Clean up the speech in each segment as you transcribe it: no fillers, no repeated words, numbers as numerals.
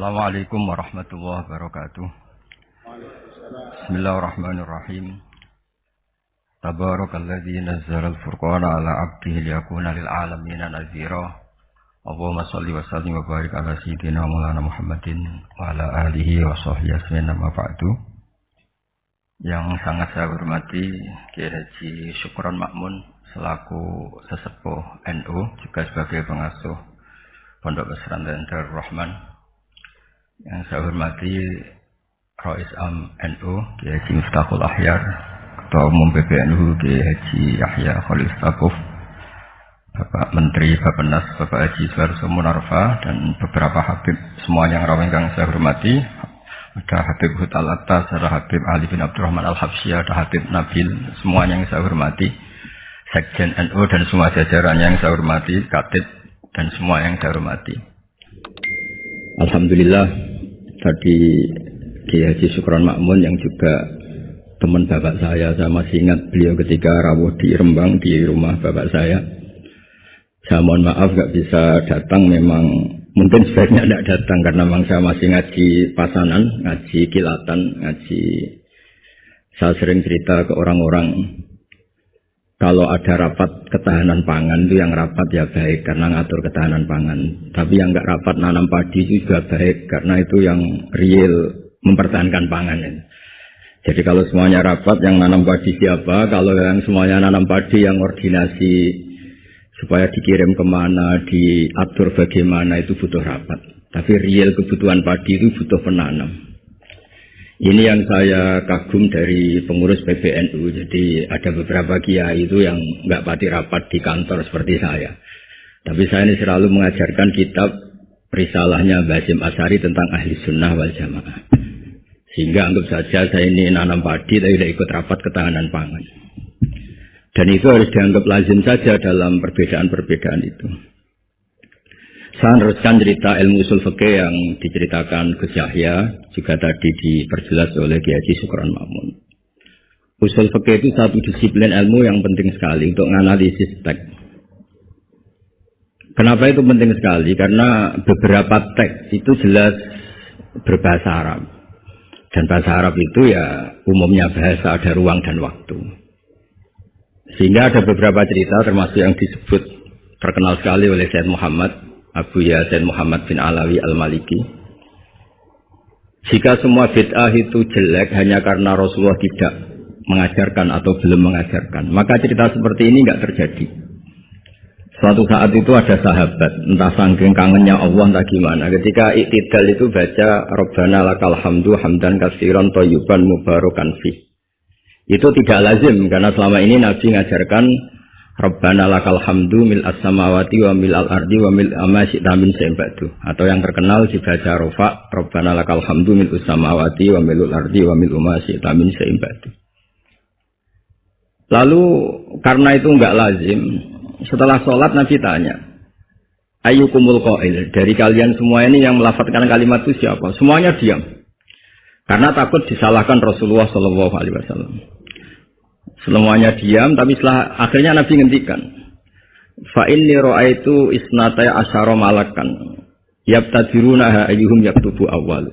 Assalamualaikum warahmatullahi wabarakatuh. Bismillahirrahmanirrahim. Tabarakalladzi nazzala al-furqana ala 'abdihi liyakuna lil 'alamina nadhira. Allahumma shalli wa sallim wa barik ala sayyidina Maulana Muhammadin wa ala alihi wa sahbihi ajmain amma ba'du. Yang sangat saya hormati Kiai Haji Syukron Makmun selaku sesepuh NU juga sebagai pengasuh Pondok Pesantren Darul Rahman. Yang saya hormati Rais Am NU Kiai Haji Miftahul Ahyar, Ketua Umum PBNU Kiai Haji Yahya Khalil Stakuf, Bapak Menteri Bappenas Bapak Haji Suharto Monarfa, dan beberapa habib semua yang rawenggang saya hormati. Ada Habib Hutal Atas, ada Habib Ali bin Abdurrahman Al-Habsyah, ada Habib Nabil, semuanya yang saya hormati, Sekjen NU dan semua jajarannya yang saya hormati, Katib dan semua yang saya hormati. Alhamdulillah tadi Kiai Haji Syukron Makmun yang juga teman bapak saya masih ingat beliau ketika rawuh di Rembang di rumah bapak saya. Saya mohon maaf gak bisa datang, memang mungkin sebaiknya tidak datang karena memang saya masih ngaji pasanan, ngaji kilatan, ngaji. Saya sering cerita ke orang-orang, kalau ada rapat ketahanan pangan itu yang rapat ya baik karena ngatur ketahanan pangan. Tapi yang nggak rapat nanam padi itu juga baik karena itu yang real mempertahankan pangan. Jadi kalau semuanya rapat, yang nanam padi siapa? Kalau yang semuanya nanam padi, yang koordinasi supaya dikirim kemana, diatur bagaimana, itu butuh rapat. Tapi real kebutuhan padi itu butuh penanam. Ini yang saya kagum dari pengurus PBNU. Jadi ada beberapa kiai itu yang nggak pati rapat di kantor seperti saya. Tapi saya ini selalu mengajarkan kitab risalahnya Basim Asyari tentang ahli sunnah wal jamaah. Sehingga anggap saja saya ini nanam padi tapi tidak ikut rapat ketahanan pangan. Dan itu harus dianggap lazim saja dalam perbedaan-perbedaan itu. Saya meneruskan cerita ilmu usul fikih yang diceritakan Gus Yahya, juga tadi diperjelas oleh Kiai Haji Syukron Makmun. Usul fikih itu satu disiplin ilmu yang penting sekali untuk menganalisis teks. Kenapa itu penting sekali? Karena beberapa teks itu jelas berbahasa Arab. Dan bahasa Arab itu ya umumnya bahasa, ada ruang dan waktu. Sehingga ada beberapa cerita termasuk yang disebut terkenal sekali oleh Sayyid Muhammad Abu Yasin Muhammad bin Alawi Al-Maliki. Jika semua bid'ah itu jelek hanya karena Rasulullah tidak mengajarkan atau belum mengajarkan, maka cerita seperti ini enggak terjadi. Suatu saat itu ada sahabat, entah saking kangennya Allah entah gimana, ketika iktidal itu baca Rabbana lakal hamdu hamdan katsiran thayyiban mubarakan fi. Itu tidak lazim karena selama ini Nabi mengajarkan Rabbana lakal hamdu mil as-samawati wa mil al-ardi wa mil ma syi'ta min syai'in ba'du. Atau yang terkenal dibaca Rafa, Rabbana lakal hamdu mil as-samawati wa mil al-ardi wa mil ma syi'ta min syai'in ba'du. Lalu karena itu enggak lazim, setelah sholat Nabi tanya, ayyukumul qail, dari kalian semua ini yang melafadzkan kalimat itu siapa? Semuanya diam. Karena takut disalahkan Rasulullah sallallahu alaihi wasallam. Semuanya diam, tapi setelah akhirnya Nabi ngendikan, fa inni ra'aitu isnatai asyara malakan yabtadirunaha ayyuhum yaktubu awwal.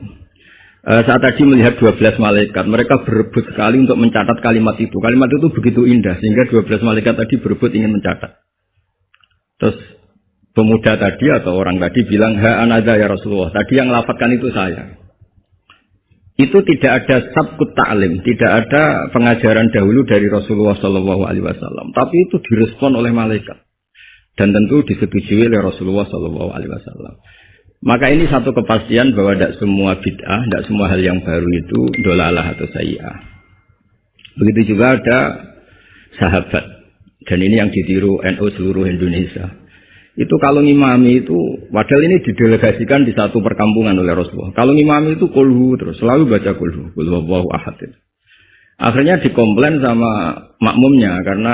Saat tadi melihat 12 malaikat, mereka berebut sekali untuk mencatat kalimat itu. Kalimat itu begitu indah sehingga 12 malaikat tadi berebut ingin mencatat. Terus pemuda tadi atau orang tadi bilang, ha anadha ya Rasulullah, tadi yang lafadzkan itu saya. Itu tidak ada sabkut ta'lim, tidak ada pengajaran dahulu dari Rasulullah sallallahu alaihi wasallam, tapi itu direspon oleh malaikat dan tentu disetujui oleh Rasulullah sallallahu alaihi wasallam. Maka ini satu kepastian bahwa tidak semua bid'ah, tidak semua hal yang baru itu dolalah atau sayyi'ah. Begitu juga ada sahabat, dan ini yang ditiru NU seluruh Indonesia. Itu kalau ngimami itu, padahal ini didelegasikan di satu perkampungan oleh Rasulullah. Kalau ngimami itu kulhu terus, selalu baca kulhu wallahu ahad. Akhirnya dikomplain sama makmumnya karena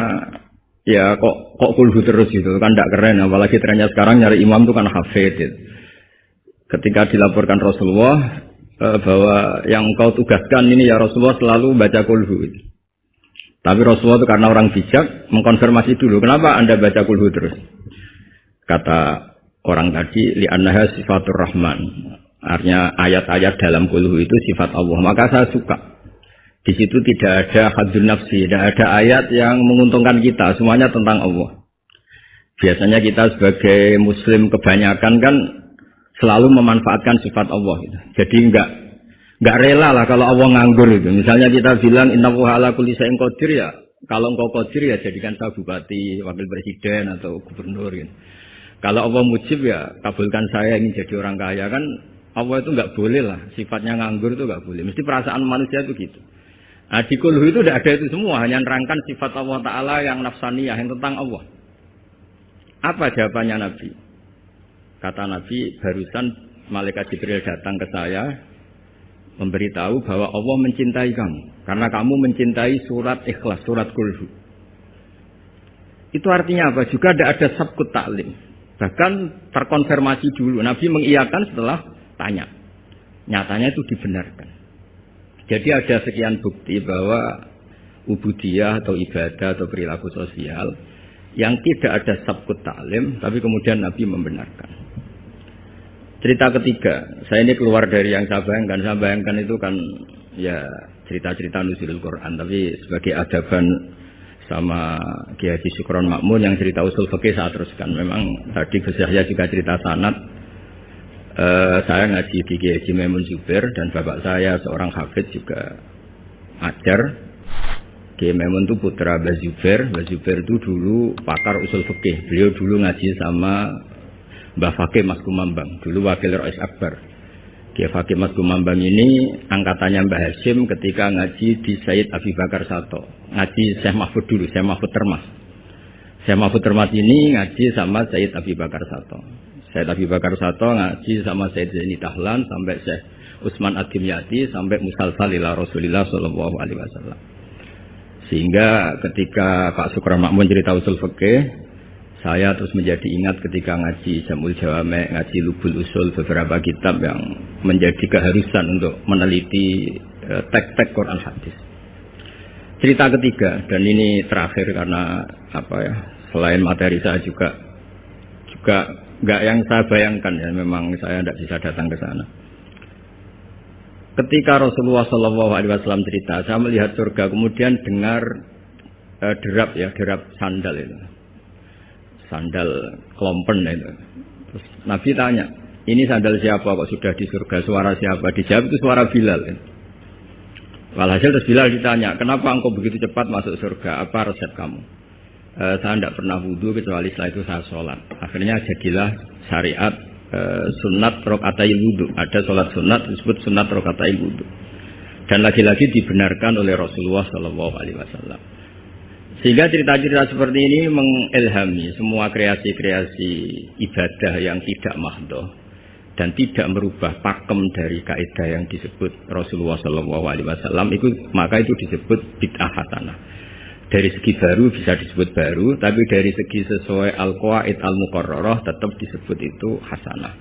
ya kok kulhu terus gitu, kan tidak keren. Apalagi trennya sekarang nyari imam itu kan hafid. Ketika dilaporkan Rasulullah bahwa yang kau tugaskan ini ya Rasulullah selalu baca kulhu. Tapi Rasulullah itu karena orang bijak mengkonfirmasi dulu, kenapa Anda baca kulhu terus? Kata orang tadi, li'annaha sifatur rahman. Artinya ayat-ayat dalam kulhu itu sifat Allah. Maka saya suka. Di situ tidak ada hadun nafsi, tidak ada ayat yang menguntungkan kita. Semuanya tentang Allah. Biasanya kita sebagai Muslim kebanyakan kan selalu memanfaatkan sifat Allah. Gitu. Jadi enggak rela lah kalau Allah nganggur itu. Misalnya kita bilang innallaha ala kulli syai'in qadir ya. Kalau engkau qadir ya jadikan saya bupati, wakil presiden atau gubernur gitu. Kalau Allah mujib ya kabulkan saya ingin jadi orang kaya kan Allah itu enggak boleh lah. Sifatnya nganggur itu enggak boleh. Mesti perasaan manusia itu gitu. Nah, di kulhu itu tidak ada itu semua, hanya nerangkan sifat Allah Ta'ala yang nafsaniyah, yang tentang Allah. Apa jawabannya Nabi? Kata Nabi, barusan malaikat Jibril datang ke saya memberitahu bahwa Allah mencintai kamu karena kamu mencintai surat Ikhlas, surat Kulhu. Itu artinya apa? Juga tidak ada sabkut taklim. Bahkan terkonfirmasi dulu. Nabi mengiyakan setelah tanya. Nyatanya itu dibenarkan. Jadi ada sekian bukti bahwa ubudiyah atau ibadah atau perilaku sosial yang tidak ada sabkut taklim, tapi kemudian Nabi membenarkan. Cerita ketiga, saya ini keluar dari yang saya bayangkan itu kan ya cerita-cerita nuzulul Quran, tapi sebagai adaban sama Kiai Haji Syukron Makmun yang cerita usul fikih saya teruskan. Memang tadi Gus Yahya juga cerita sanad. Saya ngaji di Kiai Haji Maimun Zubair dan bapak saya seorang hafidz juga ajar. Kiai Maimun itu putra Mbah Zubair. Mbah Zubair itu dulu pakar usul fikih. Beliau dulu ngaji sama Mbah Fakih Mas Kumambang, dulu wakil Rais Akbar. Kiai Fakih Mas Kumambang ini angkatannya Mbah Hasyim ketika ngaji di Sayyid Abi Bakar Sato. Ngaji Syekh Mahfud dulu, Syekh Mahfud Termas. Syekh Mahfud Termas ini ngaji sama Sayyid Abi Bakar Sato. Sayyid Abi Bakar Sato ngaji sama Sayyid Zaini Tahlan sampai Syekh Utsman Ad-Dimyati sampai musalsal ila Rasulillah sallallahu alaihi wasallam. Sehingga ketika Pak Syukron Makmun cerita usul fikih, saya terus menjadi ingat ketika ngaji Jamul Jawame, ngaji Lubul Usul, beberapa kitab yang menjadi keharusan untuk meneliti teks-teks Quran hadis. Cerita ketiga, dan ini terakhir karena selain materi saya juga nggak yang saya bayangkan ya, memang saya tidak bisa datang ke sana. Ketika Rasulullah SAW cerita, saya melihat surga, kemudian dengar derap sandal itu. Sandal klompen itu. Terus Nabi tanya, ini sandal siapa kok sudah di surga, suara siapa? Dijawab itu suara Bilal. Walhasil terus Bilal ditanya, kenapa engkau begitu cepat masuk surga? Apa resep kamu? Saya tidak pernah wudhu kecuali setelah itu saya sholat. Akhirnya jadilah syariat sunat rokatail wudhu. Ada sholat sunat disebut sunat rokatail wudhu. Dan lagi-lagi dibenarkan oleh Rasulullah SAW. Sehingga cerita-cerita seperti ini mengilhami semua kreasi-kreasi ibadah yang tidak mahdhah dan tidak merubah pakem dari kaidah yang disebut Rasulullah SAW. Maka itu disebut bid'ah hasanah. Dari segi baru bisa disebut baru, tapi dari segi sesuai al-qawaid al-muqarrarah tetap disebut itu hasanah.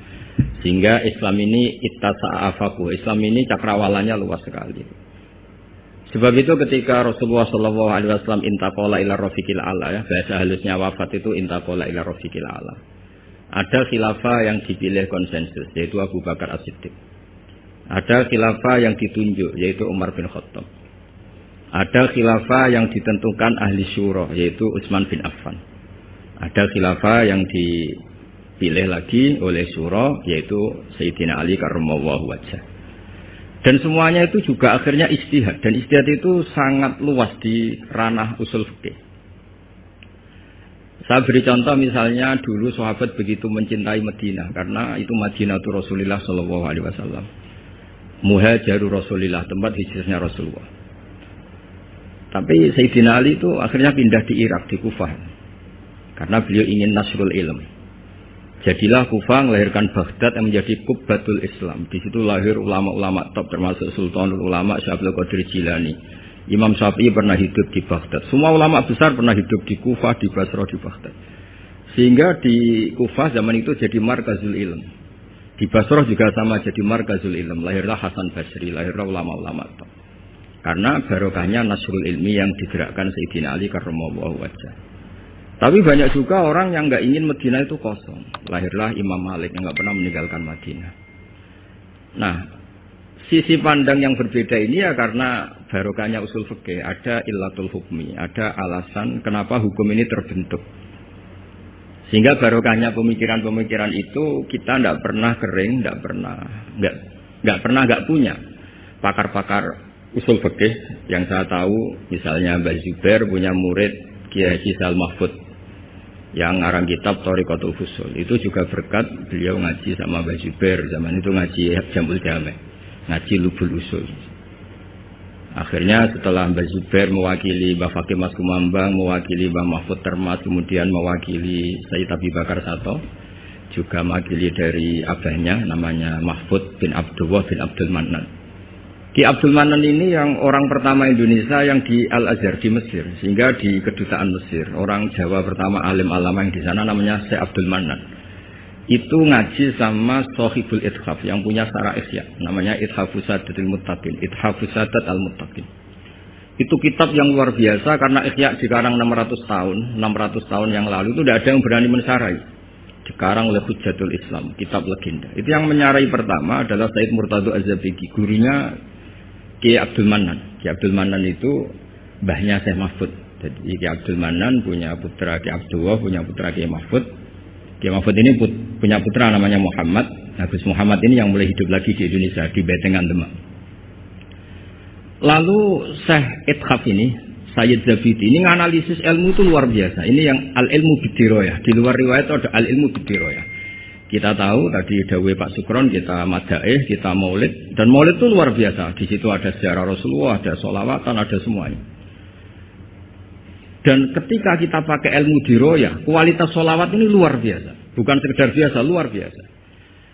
Sehingga Islam ini ittasa'afaku, Islam ini cakrawalanya luas sekali. Sebab itu ketika Rasulullah SAW intaqala ila rafiqil a'la, ya, bahasa halusnya wafat itu intaqala ila rafiqil a'la. Ada khilafah yang dipilih konsensus, yaitu Abu Bakar As-Siddiq. Ada khilafah yang ditunjuk, yaitu Umar bin Khattab. Ada khilafah yang ditentukan ahli syura, yaitu Utsman bin Affan. Ada khilafah yang dipilih lagi oleh syura, yaitu Sayyidina Ali karramallahu wajhah. Dan semuanya itu juga akhirnya ijtihad. Dan ijtihad itu sangat luas di ranah usul fikih. Saya beri contoh misalnya dulu sahabat begitu mencintai Madinah. Karena itu Madinah itu Rasulullah SAW. Muhajiru Rasulullah, tempat hijrahnya Rasulullah. Tapi Sayyidina Ali itu akhirnya pindah di Irak, di Kufah. Karena beliau ingin nasrul ilm. Jadilah Kufah melahirkan Baghdad yang menjadi kubbatul Islam. Di situ lahir ulama-ulama top termasuk Sultanul Ulama Syekh Abdul Qadir Jilani. Imam Syafi'i pernah hidup di Baghdad. Semua ulama besar pernah hidup di Kufah, di Basra, di Baghdad. Sehingga di Kufah zaman itu jadi markazul ilm. Di Basra juga sama jadi markazul ilm. Lahirlah Hasan Basri, lahirlah ulama-ulama top. Karena barokahnya nasrul ilmi yang digerakkan Sayyidina Ali karramallahu wajhah. Tapi banyak juga orang yang nggak ingin Madinah itu kosong. Lahirlah Imam Malik yang nggak pernah meninggalkan Madinah. Nah, sisi pandang yang berbeda ini ya karena barokahnya usul fikih, ada illatul hukmi, ada alasan kenapa hukum ini terbentuk. Sehingga barokahnya pemikiran-pemikiran itu kita tidak pernah kering, tidak pernah punya pakar-pakar usul fikih yang saya tahu, misalnya Mbak Zubair punya murid Kiai Haji Sal Mahfud yang ngarang kitab Thariqatul Fusul. Itu juga berkat beliau ngaji sama Mbak Zubair, zaman itu ngaji Jamul Jame, ngaji Lubul Usul. Akhirnya setelah Mbak Zubair mewakili Mbak Fakih Mas Kumambang, mewakili Mbak Mahfud Termas, kemudian mewakili Sayyid Abi Bakar Sato, juga mewakili dari abahnya namanya Mahfud bin Abdullah bin Abdul Manan. Ki Abdul Manan ini yang orang pertama Indonesia yang di Al-Azhar di Mesir, sehingga di kedutaan Mesir orang Jawa pertama alim alama yang di sana namanya Syekh Abdul Manan. Itu ngaji sama Shahibul Ithaf yang punya Syarah Ihya, namanya Ithafus Sadatil Muttaqin, Ithafus Sadat Al-Muttaqin. Itu kitab yang luar biasa karena Ihya dikarang 600 tahun yang lalu itu tidak ada yang berani mensarai. Dikarang oleh Hujjatul Islam, kitab legenda. Itu yang menyarai pertama adalah Said Murtado Az-Zabidi, gurunya Kiai Abdul Manan. Kiai Abdul Manan itu mbahnya Syekh Mahfud. Jadi Kiai Abdul Manan punya putra Kiai Abdullah, punya putra Kiai Mahfud. Kiai Mahfud ini punya putra namanya Muhammad. Gus Muhammad ini yang mulai hidup lagi di Indonesia, di Betengan Demak. Lalu Syekh Ithaf ini, Sayyid Zabidi ini menganalisis ilmu itu luar biasa. Ini yang al-ilmu bidiroyah. Di luar riwayat ada al-ilmu bidiroyah. Kita tahu tadi dawuh Pak Sukron, kita madaih, kita maulid, dan maulid itu luar biasa. Di situ ada sejarah Rasulullah, ada sholawatan, ada semuanya. Dan ketika kita pakai ilmu diroyah, kualitas sholawat ini luar biasa, bukan sekedar biasa, luar biasa.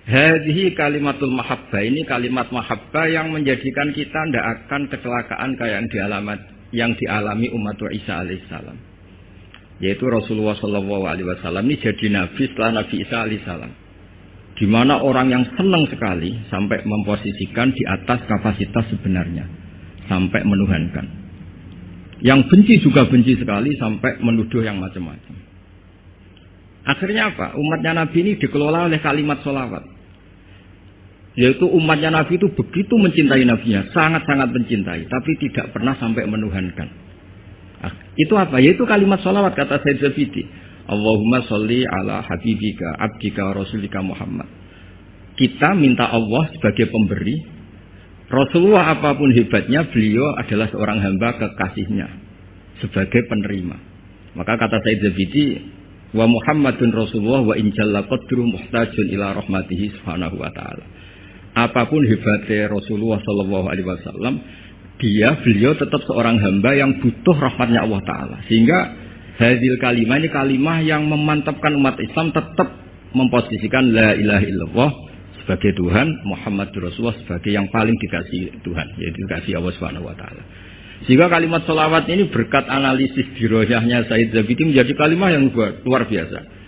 Hadhihi kalimatul mahabbah, ini kalimat mahabbah yang menjadikan kita tidak akan kecelakaan kayak yang dialami umat Isa alaihissalam. Yaitu Rasulullah SAW ini jadi nabi setelah Nabi Isa alaihissalam. Di mana orang yang senang sekali sampai memposisikan di atas kapasitas sebenarnya, sampai menuhankan. Yang benci juga benci sekali sampai menuduh yang macam-macam. Akhirnya apa? Umatnya Nabi ini dikelola oleh kalimat sholawat. Yaitu umatnya Nabi itu begitu mencintai Nabinya, sangat-sangat mencintai, tapi tidak pernah sampai menuhankan. Itu apa? Yaitu kalimat sholawat, kata Sayyid Zabidi. Allahumma sholli ala habibika abdika rasulika Muhammad. Kita minta Allah sebagai pemberi. Rasulullah apapun hebatnya, beliau adalah seorang hamba kekasihnya sebagai penerima. Maka kata Sayyid Zabidi, wa Muhammadun Rasulullah wa injalla qadru muhtajun ila rahmatihi subhanahu wa ta'ala. Apapun hebatnya Rasulullah sallallahu alaihi wasallam, beliau tetap seorang hamba yang butuh rahmatnya Allah Ta'ala. Sehingga hadil kalimah ini kalimah yang memantapkan umat Islam tetap memposisikan la ilaha illallah sebagai Tuhan, Muhammad Rasulullah sebagai yang paling dikasih Tuhan, yaitu dikasih Allah Subhanahu wa taala. Sehingga kalimat sholawat ini berkat analisis diroyahnya Sayyid Zabidi menjadi kalimah yang luar biasa.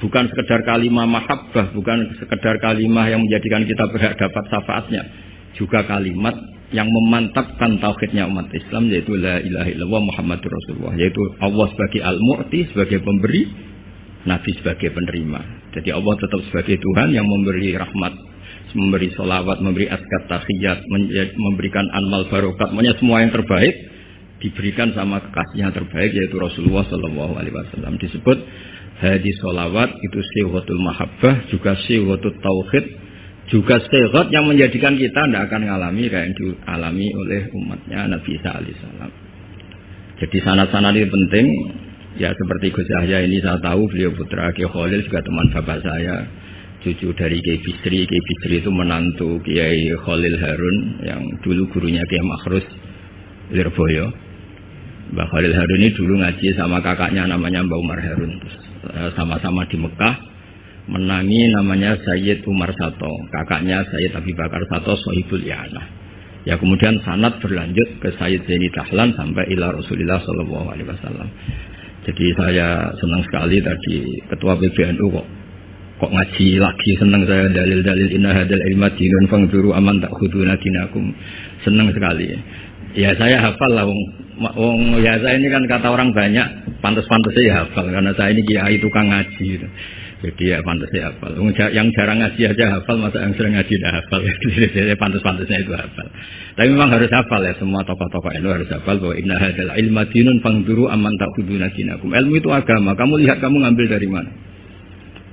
Bukan sekedar kalimah mahabbah, bukan sekedar kalimah yang menjadikan kita berhak dapat syafaatnya, juga kalimat yang memantapkan tauhidnya umat Islam, yaitu la ilaha illallah Muhammadur Rasulullah, yaitu Allah sebagai al-mu'ti, sebagai pemberi, Nabi sebagai penerima. Jadi Allah tetap sebagai Tuhan yang memberi rahmat, memberi sholawat, memberi azkat tahiyat, memberikan anmal barokat, semuanya semua yang terbaik diberikan sama kekasihnya terbaik, yaitu Rasulullah Sallallahu Alaihi Wasallam. Disebut hadis sholawat itu siwatul mahabbah, juga siwatul tauhid, juga sehat yang menjadikan kita tidak akan mengalami kayak yang dialami oleh umatnya Nabi Isa alaihissalam. Jadi sanad-sanad ini penting. Ya seperti Gus Yahya ini saya tahu beliau putra Kiai Khalil, juga teman bapak saya, cucu dari Kiai Bisri. Kiai Bisri itu menantu Kiai Khalil Harun yang dulu gurunya Kiai Makhrus Lirboyo. Mbak Khalil Harun ini dulu ngaji sama kakaknya namanya Mbak Umar Harun. Terus, sama-sama di Mekah menangi namanya Sayyid Umar Sato, kakaknya Sayyid Abi Bakar Sato Sohibul I'anah. Ya kemudian sanad berlanjut ke Sayyid Zaini Dahlan sampai ila Rasulullah Sallallahu Alaihi Wasallam. Jadi saya senang sekali tadi ketua PBNU kok ngaji lagi, senang saya dalil-dalil inna hadal ilma dinun fangduru aman tak khuduna dinakum, senang sekali. Ya saya hafal lah, wong ya saya ini kan kata orang banyak pantas-pantas saya hafal karena saya ini kiai tukang ngaji gitu. Jadi ya pantasnya hafal. Yang jarang ngaji aja hafal, masa yang sering ngaji udah hafal. Jadi pantas-pantasnya itu hafal. Tapi memang harus hafal ya, semua tokoh-tokoh itu harus hafal bahwa inna hadzal ilma dinun fangduru amman ta'khuduna dinakum. Ilmu itu agama, kamu lihat kamu ngambil dari mana.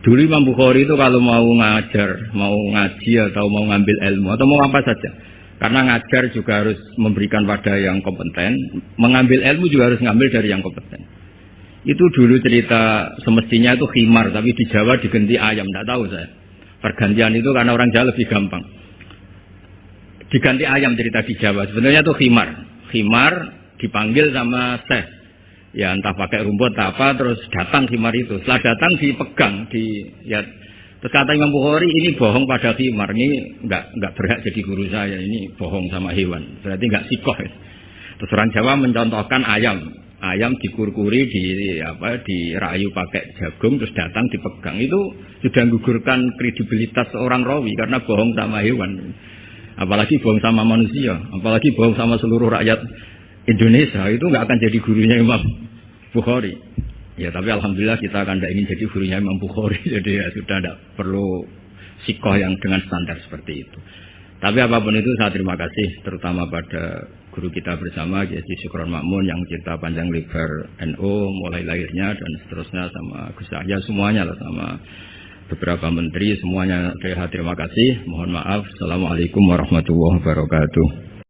Dulu Imam Bukhari itu kalau mau ngajar, mau ngaji atau mau ngambil ilmu atau mau apa saja. Karena ngajar juga harus memberikan pada yang kompeten, mengambil ilmu juga harus ngambil dari yang kompeten. Itu dulu cerita semestinya itu khimar, tapi di Jawa diganti ayam, tidak tahu saya. Pergantian itu karena orang Jawa lebih gampang. Diganti ayam cerita di Jawa, sebenarnya itu khimar. Khimar dipanggil sama Syekh. Ya entah pakai rumput apa, terus datang khimar itu. Setelah datang dipegang, terus kata Imam Bukhari, ini bohong pada khimar, ini enggak berhak jadi guru saya, ini bohong sama hewan. Berarti enggak sikoh. Terus orang Jawa mencontohkan ayam. Ayam dikurkuri, dirayu pakai jagung, terus datang dipegang. Itu sudah menggugurkan kredibilitas seorang rawi, karena bohong sama hewan. Apalagi bohong sama manusia, apalagi bohong sama seluruh rakyat Indonesia, itu nggak akan jadi gurunya Imam Bukhari. Ya tapi alhamdulillah kita akan tidak ingin jadi gurunya Imam Bukhari, jadi ya sudah tidak perlu sikoh yang dengan standar seperti itu. Tapi apapun itu saya terima kasih terutama pada guru kita bersama Kiai Syukron Makmun yang cerita panjang lebar NU mulai lahirnya dan seterusnya, sama Gus Yahya semuanya lah, sama beberapa menteri semuanya. Terima kasih. Mohon maaf. Assalamualaikum warahmatullahi wabarakatuh.